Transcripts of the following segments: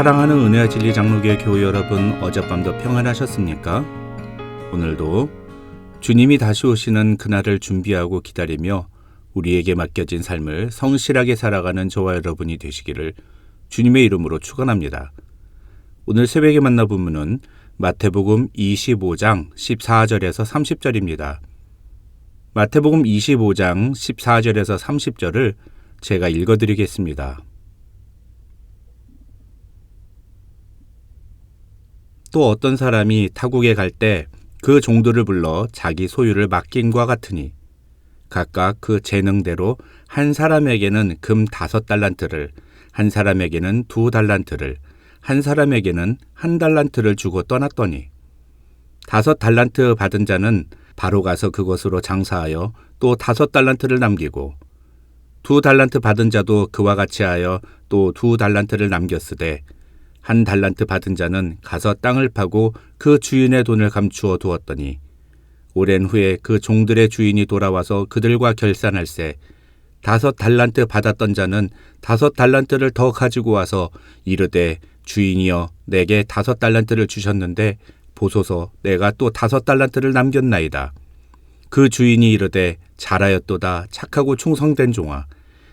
사랑하는 은혜와 진리 장로교회 교회 여러분, 어젯밤도 평안하셨습니까? 오늘도 주님이 다시 오시는 그날을 준비하고 기다리며 우리에게 맡겨진 삶을 성실하게 살아가는 저와 여러분이 되시기를 주님의 이름으로 축원합니다. 오늘 새벽에 만나본 문은 마태복음 25장 14절에서 30절입니다. 마태복음 25장 14절에서 30절을 제가 읽어드리겠습니다. 또 어떤 사람이 타국에 갈 때 그 종들을 불러 자기 소유를 맡김과 같으니 각각 그 재능대로 한 사람에게는 금 5달란트를, 한 사람에게는 2달란트를, 한 사람에게는 1달란트를 주고 떠났더니 5달란트 받은 자는 바로 가서 그것으로 장사하여 또 5달란트를 남기고 2달란트 받은 자도 그와 같이 하여 또 2달란트를 남겼으되 1달란트 받은 자는 가서 땅을 파고 그 주인의 돈을 감추어 두었더니 오랜 후에 그 종들의 주인이 돌아와서 그들과 결산할세 5달란트 받았던 자는 5달란트를 더 가지고 와서 이르되 주인이여 내게 5달란트를 주셨는데 보소서 내가 또 5달란트를 남겼나이다. 그 주인이 이르되 잘하였도다 착하고 충성된 종아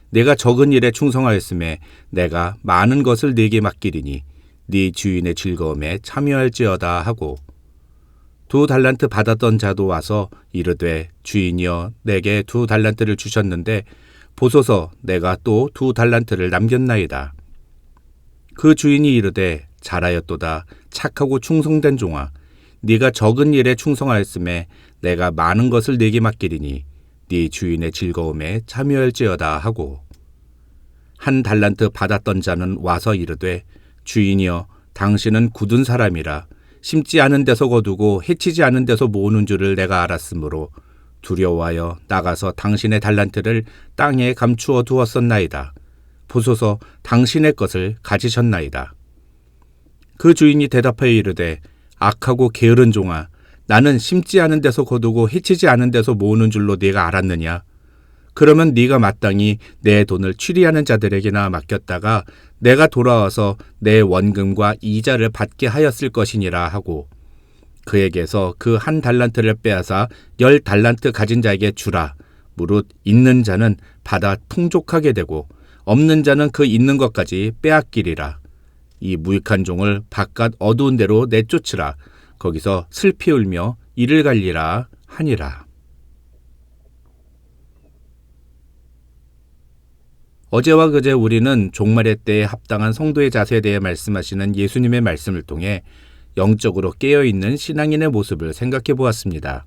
내가 적은 일에 충성하였음에 내가 많은 것을 네게 맡기리니 네 주인의 즐거움에 참여할지어다 하고 2달란트 받았던 자도 와서 이르되 주인이여 내게 2달란트를 주셨는데 보소서 내가 또 2달란트를 남겼나이다. 그 주인이 이르되 잘하였도다 착하고 충성된 종아 네가 적은 일에 충성하였음에 내가 많은 것을 네게 맡기리니 네 주인의 즐거움에 참여할지어다 하고 1달란트 받았던 자는 와서 이르되 주인이여 당신은 굳은 사람이라 심지 않은 데서 거두고 해치지 않은 데서 모으는 줄을 내가 알았으므로 두려워하여 나가서 당신의 달란트를 땅에 감추어 두었었나이다. 보소서 당신의 것을 가지셨나이다. 그 주인이 대답하여 이르되 악하고 게으른 종아 나는 심지 않은 데서 거두고 해치지 않은 데서 모으는 줄로 네가 알았느냐? 그러면 네가 마땅히 내 돈을 취리하는 자들에게나 맡겼다가 내가 돌아와서 내 원금과 이자를 받게 하였을 것이니라 하고 그에게서 그 1달란트를 빼앗아 10달란트 가진 자에게 주라. 무릇 있는 자는 받아 풍족하게 되고 없는 자는 그 있는 것까지 빼앗기리라. 이 무익한 종을 바깥 어두운 데로 내쫓으라. 거기서 슬피 울며 이를 갈리라 하니라. 어제와 그제 우리는 종말의 때에 합당한 성도의 자세에 대해 말씀하시는 예수님의 말씀을 통해 영적으로 깨어있는 신앙인의 모습을 생각해 보았습니다.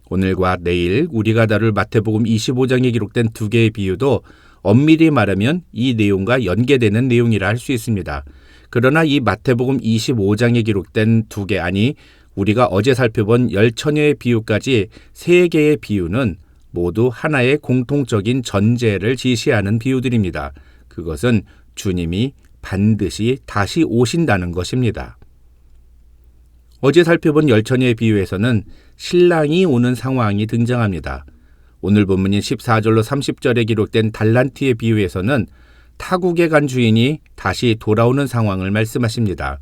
오늘과 내일 우리가 다룰 마태복음 25장에 기록된 2개의 비유도 엄밀히 말하면 이 내용과 연계되는 내용이라 할 수 있습니다. 그러나 이 마태복음 25장에 기록된 2개 아니 우리가 어제 살펴본 10처녀의 비유까지 3개의 비유는 모두 하나의 공통적인 전제를 지시하는 비유들입니다. 그것은 주님이 반드시 다시 오신다는 것입니다. 어제 살펴본 10처녀의 비유에서는 신랑이 오는 상황이 등장합니다. 오늘 본문인 14절로 30절에 기록된 달란트의 비유에서는 타국에 간 주인이 다시 돌아오는 상황을 말씀하십니다.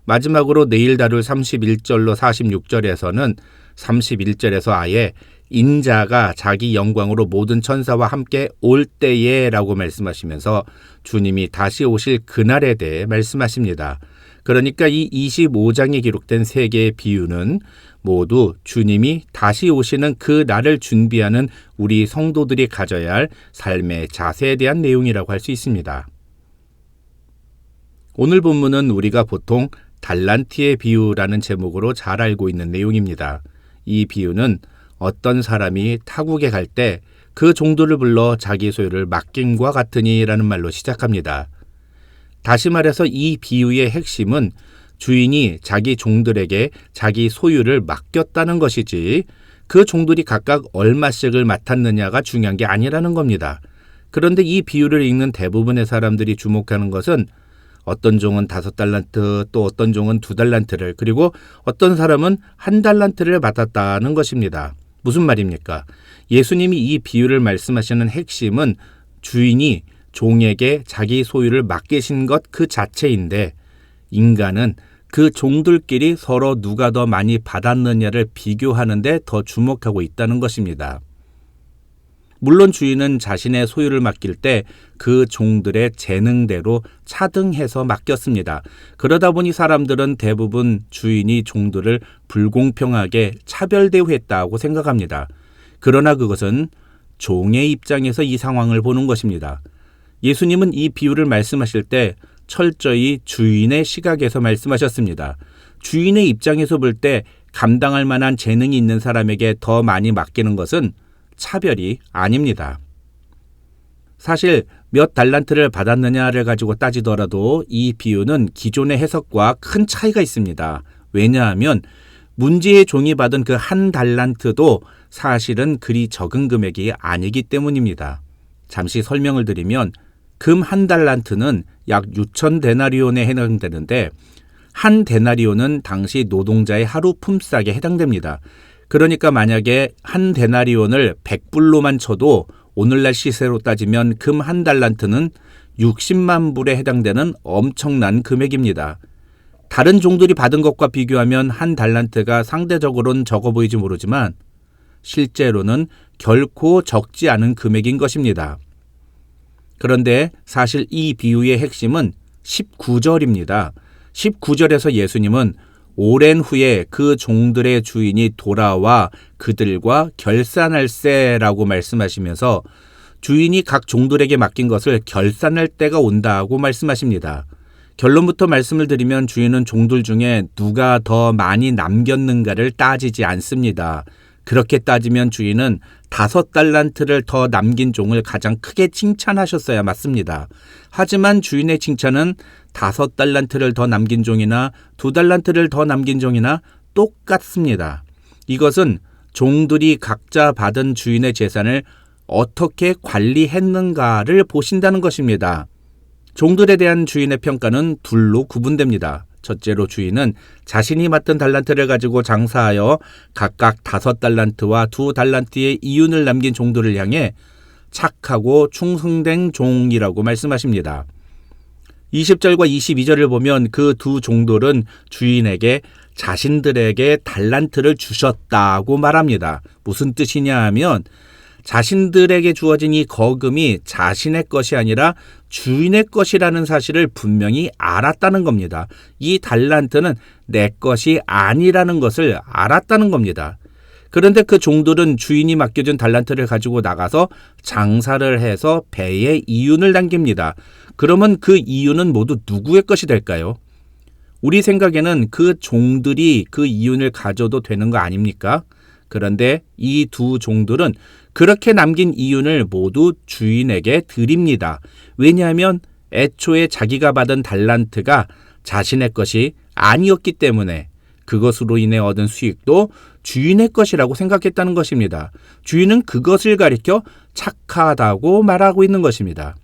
마지막으로 내일 다룰 31절로 46절에서는 31절에서 아예 인자가 자기 영광으로 모든 천사와 함께 올 때에 라고 말씀하시면서 주님이 다시 오실 그날에 대해 말씀하십니다. 그러니까 이 25장에 기록된 3개의 비유는 모두 주님이 다시 오시는 그 날을 준비하는 우리 성도들이 가져야 할 삶의 자세에 대한 내용이라고 할 수 있습니다. 오늘 본문은 우리가 보통 달란트의 비유라는 제목으로 잘 알고 있는 내용입니다. 이 비유는 어떤 사람이 타국에 갈 때 그 종들을 불러 자기 소유를 맡김과 같으니 라는 말로 시작합니다. 다시 말해서 이 비유의 핵심은 주인이 자기 종들에게 자기 소유를 맡겼다는 것이지 그 종들이 각각 얼마씩을 맡았느냐가 중요한 게 아니라는 겁니다. 그런데 이 비유를 읽는 대부분의 사람들이 주목하는 것은 어떤 종은 5달란트, 또 어떤 종은 2달란트를, 그리고 어떤 사람은 1달란트를 받았다는 것입니다. 무슨 말입니까? 예수님이 이 비유를 말씀하시는 핵심은 주인이 종에게 자기 소유를 맡기신 것 그 자체인데 인간은 그 종들끼리 서로 누가 더 많이 받았느냐를 비교하는 데 더 주목하고 있다는 것입니다. 물론 주인은 자신의 소유를 맡길 때 그 종들의 재능대로 차등해서 맡겼습니다. 그러다 보니 사람들은 대부분 주인이 종들을 불공평하게 차별대우했다고 생각합니다. 그러나 그것은 종의 입장에서 이 상황을 보는 것입니다. 예수님은 이 비유를 말씀하실 때 철저히 주인의 시각에서 말씀하셨습니다. 주인의 입장에서 볼 때 감당할 만한 재능이 있는 사람에게 더 많이 맡기는 것은 차별이 아닙니다. 사실 몇 달란트를 받았느냐를 가지고 따지더라도 이 비유는 기존의 해석과 큰 차이가 있습니다. 왜냐하면 문제의 종이 받은 그 한 달란트도 사실은 그리 적은 금액이 아니기 때문입니다. 잠시 설명을 드리면 금 한 달란트는 약 6천 데나리온에 해당되는데 한 데나리온은 당시 노동자의 하루 품삯에 해당됩니다. 그러니까 만약에 한 데나리온을 100불로만 쳐도 오늘날 시세로 따지면 금 한 달란트는 60만 불에 해당되는 엄청난 금액입니다. 다른 종들이 받은 것과 비교하면 한 달란트가 상대적으로는 적어 보이지 모르지만 실제로는 결코 적지 않은 금액인 것입니다. 그런데 사실 이 비유의 핵심은 19절입니다. 19절에서 예수님은 오랜 후에 그 종들의 주인이 돌아와 그들과 결산할세라고 말씀하시면서 주인이 각 종들에게 맡긴 것을 결산할 때가 온다고 말씀하십니다. 결론부터 말씀을 드리면 주인은 종들 중에 누가 더 많이 남겼는가를 따지지 않습니다. 그렇게 따지면 주인은 5달란트를 더 남긴 종을 가장 크게 칭찬하셨어야 맞습니다. 하지만 주인의 칭찬은 5달란트를 더 남긴 종이나 2달란트를 더 남긴 종이나 똑같습니다. 이것은 종들이 각자 받은 주인의 재산을 어떻게 관리했는가를 보신다는 것입니다. 종들에 대한 주인의 평가는 둘로 구분됩니다. 첫째로 주인은 자신이 맡은 달란트를 가지고 장사하여 각각 5달란트와 2달란트의 이윤을 남긴 종들을 향해 착하고 충성된 종이라고 말씀하십니다. 20절과 22절을 보면 그 두 종들은 주인에게 자신들에게 달란트를 주셨다고 말합니다. 무슨 뜻이냐 하면 자신들에게 주어진 이 거금이 자신의 것이 아니라 주인의 것이라는 사실을 분명히 알았다는 겁니다. 이 달란트는 내 것이 아니라는 것을 알았다는 겁니다. 그런데 그 종들은 주인이 맡겨준 달란트를 가지고 나가서 장사를 해서 배에 이윤을 남깁니다. 그러면 그 이윤은 모두 누구의 것이 될까요? 우리 생각에는 그 종들이 그 이윤을 가져도 되는 거 아닙니까? 그런데 이 두 종들은 그렇게 남긴 이윤을 모두 주인에게 드립니다. 왜냐하면 애초에 자기가 받은 달란트가 자신의 것이 아니었기 때문에 그것으로 인해 얻은 수익도 주인의 것이라고 생각했다는 것입니다. 주인은 그것을 가리켜 착하다고 말하고 있는 것입니다.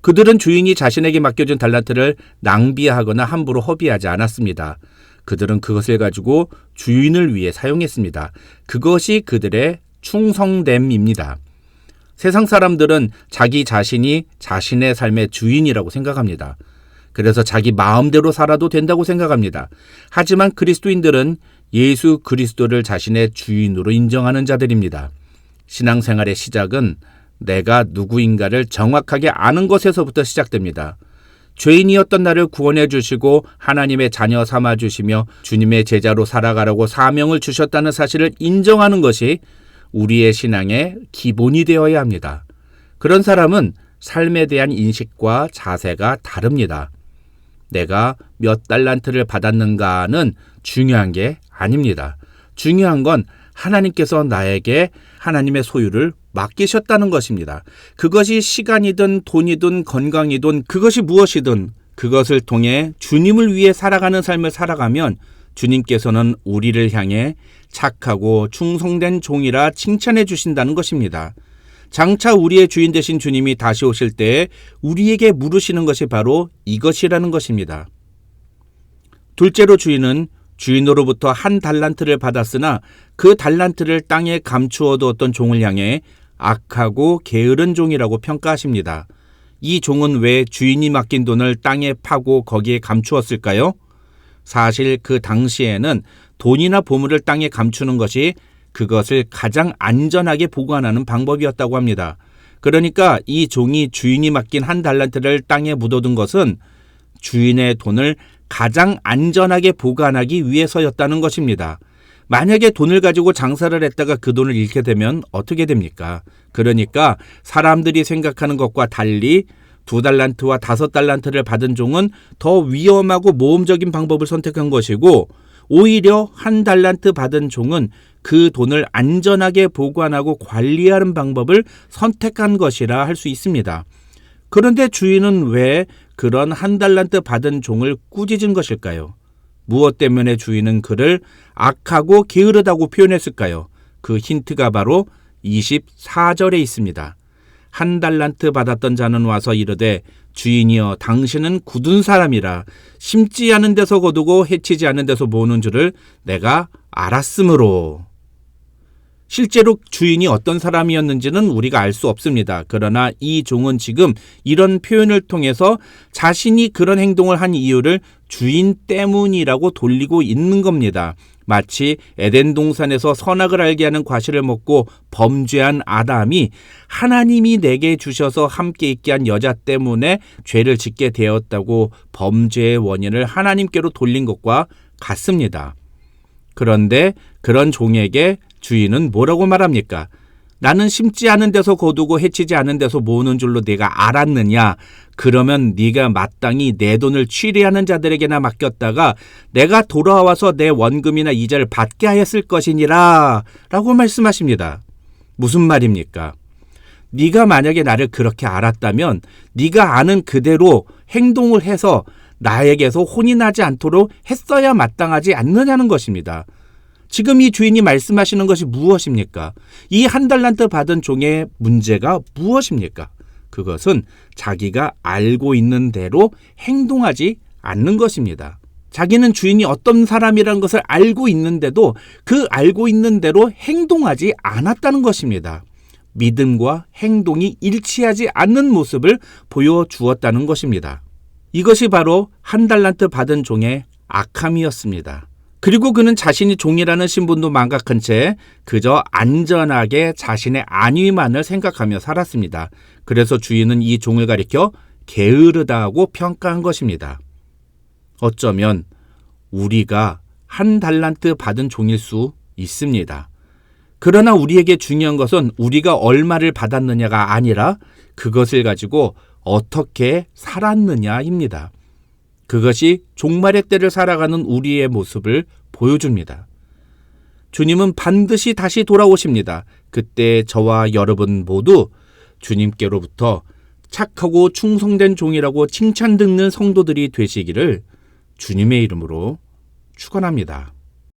그들은 주인이 자신에게 맡겨준 달란트를 낭비하거나 함부로 허비하지 않았습니다. 그들은 그것을 가지고 주인을 위해 사용했습니다. 그것이 그들의 충성됨입니다. 세상 사람들은 자기 자신이 자신의 삶의 주인이라고 생각합니다. 그래서 자기 마음대로 살아도 된다고 생각합니다. 하지만 그리스도인들은 예수 그리스도를 자신의 주인으로 인정하는 자들입니다. 신앙생활의 시작은 내가 누구인가를 정확하게 아는 것에서부터 시작됩니다. 죄인이었던 나를 구원해 주시고 하나님의 자녀 삼아 주시며 주님의 제자로 살아가라고 사명을 주셨다는 사실을 인정하는 것이 우리의 신앙의 기본이 되어야 합니다. 그런 사람은 삶에 대한 인식과 자세가 다릅니다. 내가 몇 달란트를 받았는가는 중요한 게 아닙니다. 중요한 건 하나님께서 나에게 하나님의 소유를 맡기셨다는 것입니다. 그것이 시간이든 돈이든 건강이든 그것이 무엇이든 그것을 통해 주님을 위해 살아가는 삶을 살아가면 주님께서는 우리를 향해 착하고 충성된 종이라 칭찬해 주신다는 것입니다. 장차 우리의 주인 되신 주님이 다시 오실 때에 우리에게 물으시는 것이 바로 이것이라는 것입니다. 둘째로 주인은 주인으로부터 한 달란트를 받았으나 그 달란트를 땅에 감추어 두었던 종을 향해 악하고 게으른 종이라고 평가하십니다. 이 종은 왜 주인이 맡긴 돈을 땅에 파고 거기에 감추었을까요? 사실 그 당시에는 돈이나 보물을 땅에 감추는 것이 그것을 가장 안전하게 보관하는 방법이었다고 합니다. 그러니까 이 종이 주인이 맡긴 한 달란트를 땅에 묻어둔 것은 주인의 돈을 가장 안전하게 보관하기 위해서였다는 것입니다. 만약에 돈을 가지고 장사를 했다가 그 돈을 잃게 되면 어떻게 됩니까? 그러니까 사람들이 생각하는 것과 달리 2달란트와 5달란트를 받은 종은 더 위험하고 모험적인 방법을 선택한 것이고, 오히려 1달란트 받은 종은 그 돈을 안전하게 보관하고 관리하는 방법을 선택한 것이라 할 수 있습니다. 그런데 주인은 왜 그런 1달란트 받은 종을 꾸짖은 것일까요? 무엇 때문에 주인은 그를 악하고 게으르다고 표현했을까요? 그 힌트가 바로 24절에 있습니다. 1달란트 받았던 자는 와서 이르되 주인이여 당신은 굳은 사람이라 심지 않은 데서 거두고 해치지 않은 데서 모으는 줄을 내가 알았으므로. 실제로 주인이 어떤 사람이었는지는 우리가 알 수 없습니다. 그러나 이 종은 지금 이런 표현을 통해서 자신이 그런 행동을 한 이유를 주인 때문이라고 돌리고 있는 겁니다. 마치 에덴 동산에서 선악을 알게 하는 과실을 먹고 범죄한 아담이 하나님이 내게 주셔서 함께 있게 한 여자 때문에 죄를 짓게 되었다고 범죄의 원인을 하나님께로 돌린 것과 같습니다. 그런데 그런 종에게 주인은 뭐라고 말합니까? 나는 심지 않은 데서 거두고 해치지 않은 데서 모으는 줄로 네가 알았느냐? 그러면 네가 마땅히 내 돈을 취리하는 자들에게나 맡겼다가 내가 돌아와서 내 원금이나 이자를 받게 하였을 것이니라 라고 말씀하십니다. 무슨 말입니까? 네가 만약에 나를 그렇게 알았다면 네가 아는 그대로 행동을 해서 나에게서 혼이 나지 않도록 했어야 마땅하지 않느냐는 것입니다. 지금 이 주인이 말씀하시는 것이 무엇입니까? 이 1달란트 받은 종의 문제가 무엇입니까? 그것은 자기가 알고 있는 대로 행동하지 않는 것입니다. 자기는 주인이 어떤 사람이라는 것을 알고 있는데도 그 알고 있는 대로 행동하지 않았다는 것입니다. 믿음과 행동이 일치하지 않는 모습을 보여주었다는 것입니다. 이것이 바로 1달란트 받은 종의 악함이었습니다. 그리고 그는 자신이 종이라는 신분도 망각한 채 그저 안전하게 자신의 안위만을 생각하며 살았습니다. 그래서 주인은 이 종을 가리켜 게으르다고 평가한 것입니다. 어쩌면 우리가 1달란트 받은 종일 수 있습니다. 그러나 우리에게 중요한 것은 우리가 얼마를 받았느냐가 아니라 그것을 가지고 어떻게 살았느냐입니다. 그것이 종말의 때를 살아가는 우리의 모습을 보여줍니다. 주님은 반드시 다시 돌아오십니다. 그때 저와 여러분 모두 주님께로부터 착하고 충성된 종이라고 칭찬 듣는 성도들이 되시기를 주님의 이름으로 축원합니다.